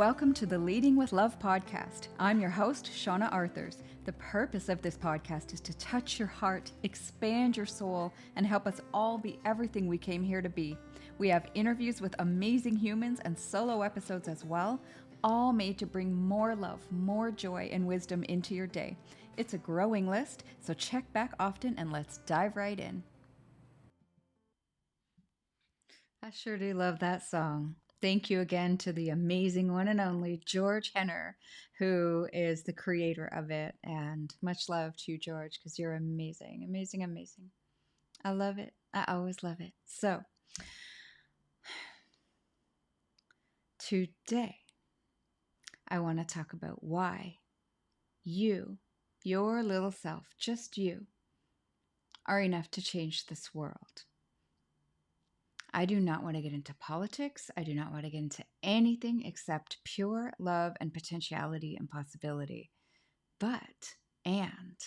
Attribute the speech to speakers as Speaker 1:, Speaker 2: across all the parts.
Speaker 1: Welcome to the Leading with Love podcast. I'm your host, Shauna Arthurs. The purpose of this podcast is to touch your heart, expand your soul, and help us all be everything we came here to be. We have interviews with amazing humans and solo episodes as well, all made to bring more love, more joy, and wisdom into your day. It's a growing list, so check back often and let's dive right in. I sure do love that song. Thank you again to the amazing one and only George Henner, who is the creator of it. And much love to you, George, because you're amazing, amazing, amazing. I love it. I always love it. So, today, I want to talk about why you, your little self, just you, are enough to change this world. I do not want to get into politics. I do not want to get into anything except pure love and potentiality and possibility. And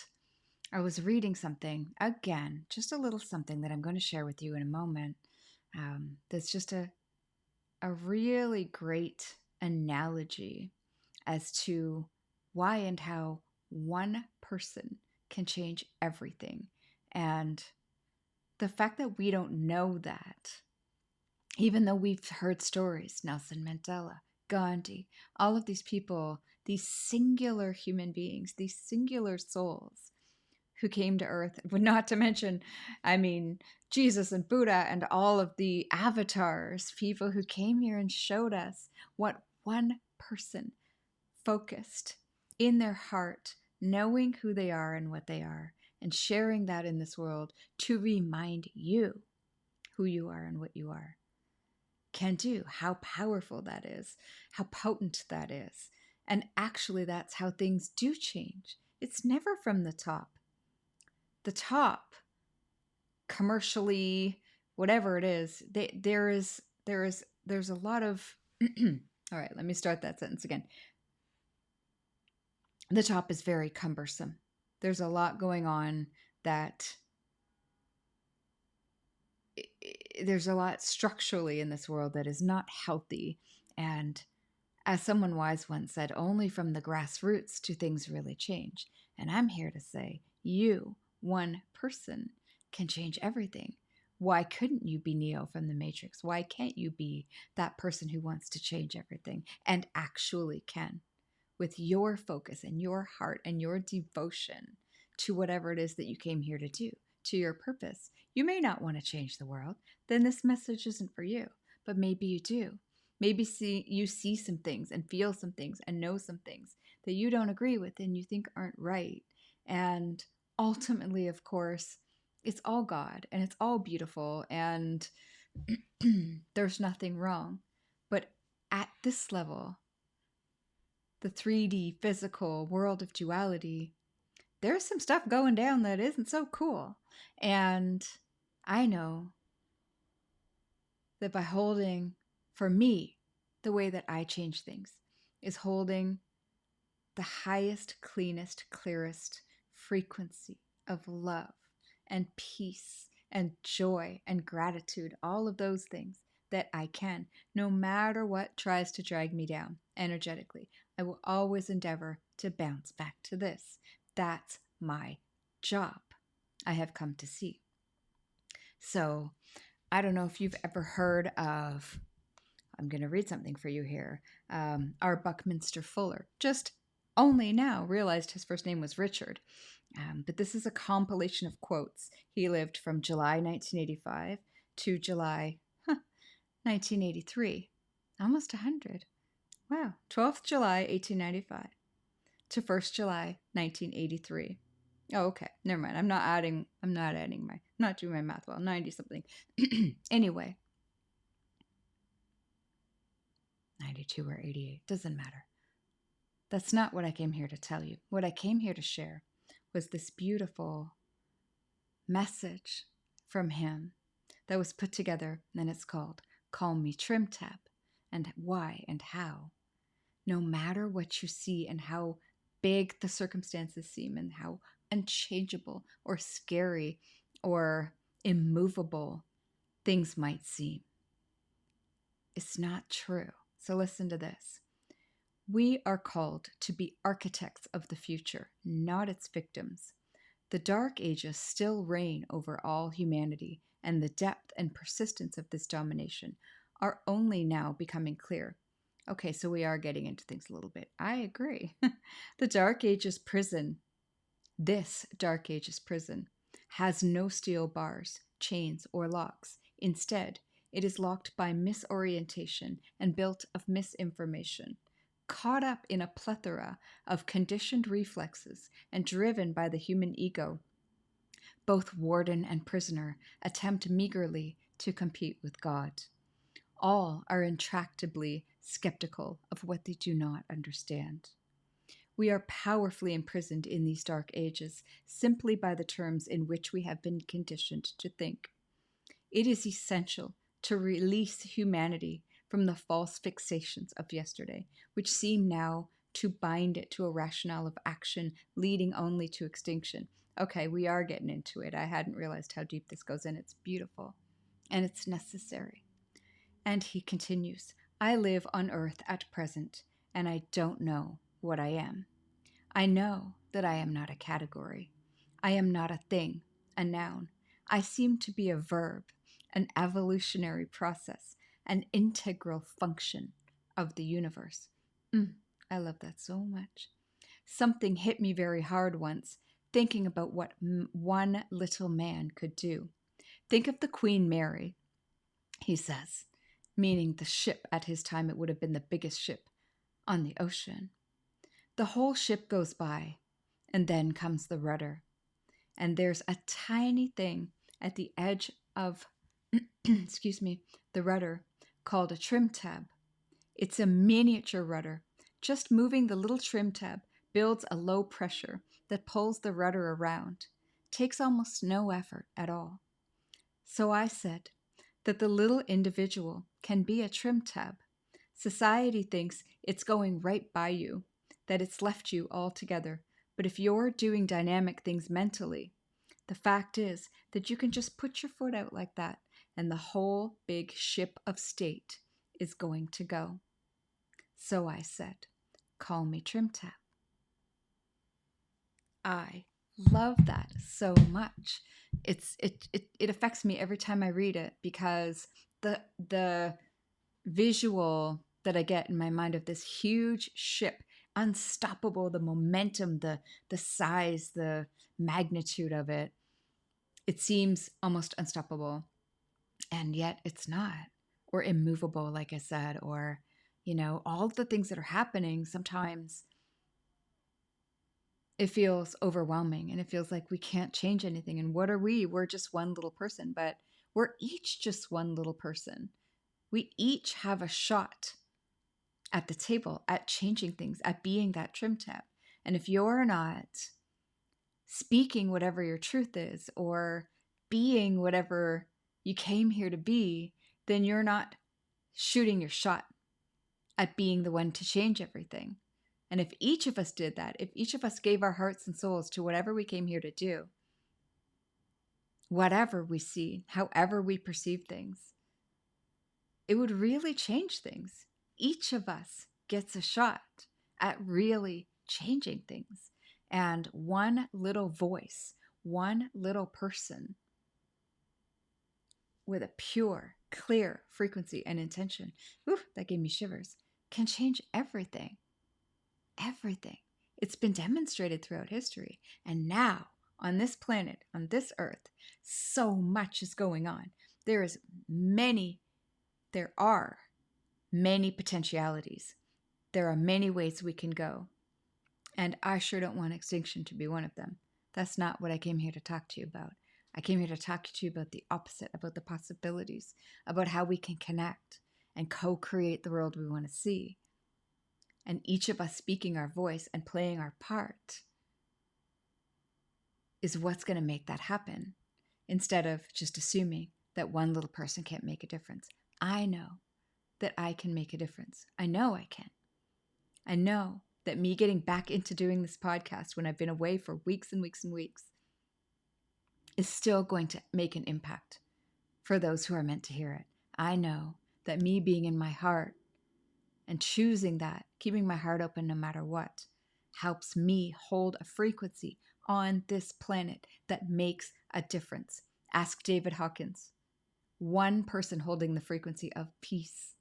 Speaker 1: I was reading something, again, just a little something that I'm going to share with you in a moment. That's just a really great analogy as to why and how one person can change everything. And the fact that we don't know that, even though we've heard stories, Nelson Mandela, Gandhi, all of these people, these singular human beings, these singular souls who came to earth, not to mention, Jesus and Buddha and all of the avatars, people who came here and showed us what one person focused in their heart, knowing who they are and what they are, and sharing that in this world to remind you who you are and what you are, can do, how powerful that is, how potent that is. And actually, that's how things do change. It's never from the top. The top, commercially, whatever it is, there's a lot of all right, let me start that sentence again. The top is very cumbersome. There's a lot going on that there's a lot structurally in this world that is not healthy. And as someone wise once said, only from the grassroots do things really change. And I'm here to say, you, one person, can change everything. Why couldn't you be Neo from the Matrix? Why can't you be that person who wants to change everything and actually can, with your focus and your heart and your devotion to whatever it is that you came here to do, to your purpose? You may not want to change the world. Then this message isn't for you, but maybe you do. Maybe you see some things and feel some things and know some things that you don't agree with and you think aren't right. And ultimately, of course, it's all God and it's all beautiful and there's nothing wrong. But at this level, the 3D physical world of duality, there's some stuff going down that isn't so cool. And I know that by holding, for me, the way that I change things is holding the highest, cleanest, clearest frequency of love and peace and joy and gratitude, all of those things that I can, no matter what tries to drag me down energetically. I will always endeavor to bounce back to this. That's my job, I have come to see. So I don't know if you've ever heard of, I'm going to read something for you here, our Buckminster Fuller. Just only now realized his first name was Richard. But this is a compilation of quotes. He lived from July 1985 to July 1983. Almost 100. Wow. 12th July 1895 to 1st July 1983. Oh, okay. Never mind. I'm not doing my math well. 90 something. Anyway. 92 or 88. Doesn't matter. That's not what I came here to tell you. What I came here to share was this beautiful message from him that was put together, and it's called Call Me Trimtab, and why and how. No matter what you see and how big the circumstances seem and how unchangeable or scary or immovable things might seem, it's not true. So listen to this. We are called to be architects of the future, not its victims. The Dark Ages still reign over all humanity, and the depth and persistence of this domination are only now becoming clear. Okay, so we are getting into things a little bit. I agree. The Dark Ages prison, this Dark Ages prison, has no steel bars, chains, or locks. Instead, it is locked by misorientation and built of misinformation. Caught up in a plethora of conditioned reflexes and driven by the human ego, both warden and prisoner attempt meagerly to compete with God. All are intractably skeptical of what they do not understand. We are powerfully imprisoned in these dark ages simply by the terms in which we have been conditioned to think. It is essential to release humanity from the false fixations of yesterday, which seem now to bind it to a rationale of action leading only to extinction. Okay, we are getting into it. I hadn't realized how deep this goes in. It's beautiful and it's necessary. And he continues, I live on earth at present, and I don't know what I am. I know that I am not a category. I am not a thing, a noun. I seem to be a verb, an evolutionary process, an integral function of the universe. I love that so much. Something hit me very hard once, thinking about what one little man could do. Think of the Queen Mary, he says, meaning the ship. At his time, it would have been the biggest ship on the ocean. The whole ship goes by, and then comes the rudder. And there's a tiny thing at the edge of, the rudder called a trimtab. It's a miniature rudder. Just moving the little trimtab builds a low pressure that pulls the rudder around. Takes almost no effort at all. So I said that the little individual can be a trimtab. Society thinks it's going right by you, that it's left you altogether. But if you're doing dynamic things mentally, the fact is that you can just put your foot out like that, and the whole big ship of state is going to go. So I said, call me trimtab. I love that so much. It affects me every time I read it, because the visual that I get in my mind of this huge ship, unstoppable, the momentum, the size, the magnitude of it, it seems almost unstoppable, and yet it's not, or immovable, like I said, or all the things that are happening. Sometimes it feels overwhelming, and it feels like we can't change anything. And what are we? We're just one little person, but we're each just one little person. We each have a shot at the table, at changing things, at being that trimtab. And if you're not speaking whatever your truth is, or being whatever you came here to be, then you're not shooting your shot at being the one to change everything. And if each of us did that, if each of us gave our hearts and souls to whatever we came here to do, whatever we see, however we perceive things, it would really change things. Each of us gets a shot at really changing things. And one little voice, one little person with a pure, clear frequency and intention, that gave me shivers, can change everything. Everything. It's been demonstrated throughout history. And now, on this planet, on this earth, so much is going on. There are many potentialities. There are many ways we can go. And I sure don't want extinction to be one of them. That's not what I came here to talk to you about. I came here to talk to you about the opposite, about the possibilities, about how we can connect and co-create the world we want to see. And each of us speaking our voice and playing our part is what's going to make that happen, instead of just assuming that one little person can't make a difference. I know that I can make a difference. I know I can. I know that me getting back into doing this podcast when I've been away for weeks and weeks and weeks is still going to make an impact for those who are meant to hear it. I know that me being in my heart And choosing that, keeping my heart open no matter what, helps me hold a frequency on this planet that makes a difference. Ask David Hawkins. One person holding the frequency of peace,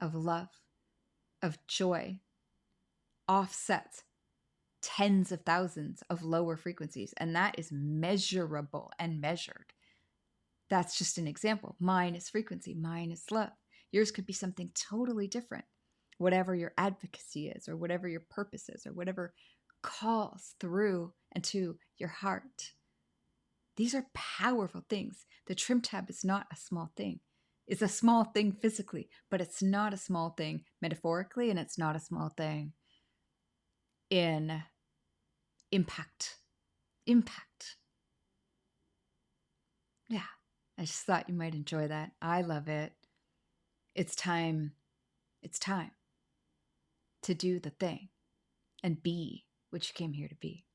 Speaker 1: of love, of joy offsets tens of thousands of lower frequencies. And that is measurable and measured. That's just an example. Mine is frequency. Mine is love. Yours could be something totally different. Whatever your advocacy is, or whatever your purpose is, or whatever calls through into your heart. These are powerful things. The trim tab is not a small thing. It's a small thing physically, but it's not a small thing metaphorically, and it's not a small thing in impact. Impact. Yeah, I just thought you might enjoy that. I love it. It's time. It's time to do the thing and be what you came here to be.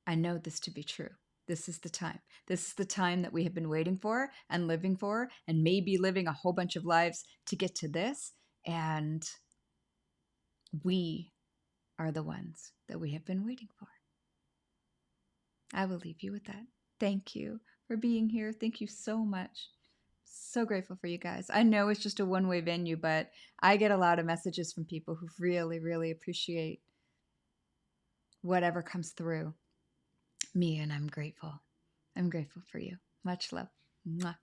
Speaker 1: I know this to be true. This is the time. This is the time that we have been waiting for and living for, and maybe living a whole bunch of lives to get to this. And we are the ones that we have been waiting for. I will leave you with that. Thank you for being here. Thank you so much. So grateful for you guys. I know it's just a one-way venue, but I get a lot of messages from people who really, really appreciate whatever comes through me, and I'm grateful. I'm grateful for you. Much love. Mwah.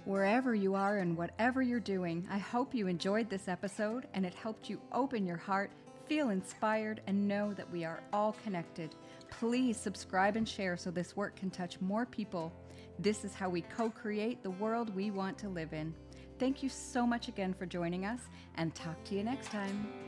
Speaker 1: Wherever you are and whatever you're doing, I hope you enjoyed this episode and it helped you open your heart, feel inspired, and know that we are all connected. Please subscribe and share so this work can touch more people. This is how we co-create the world we want to live in. Thank you so much again for joining us, and talk to you next time.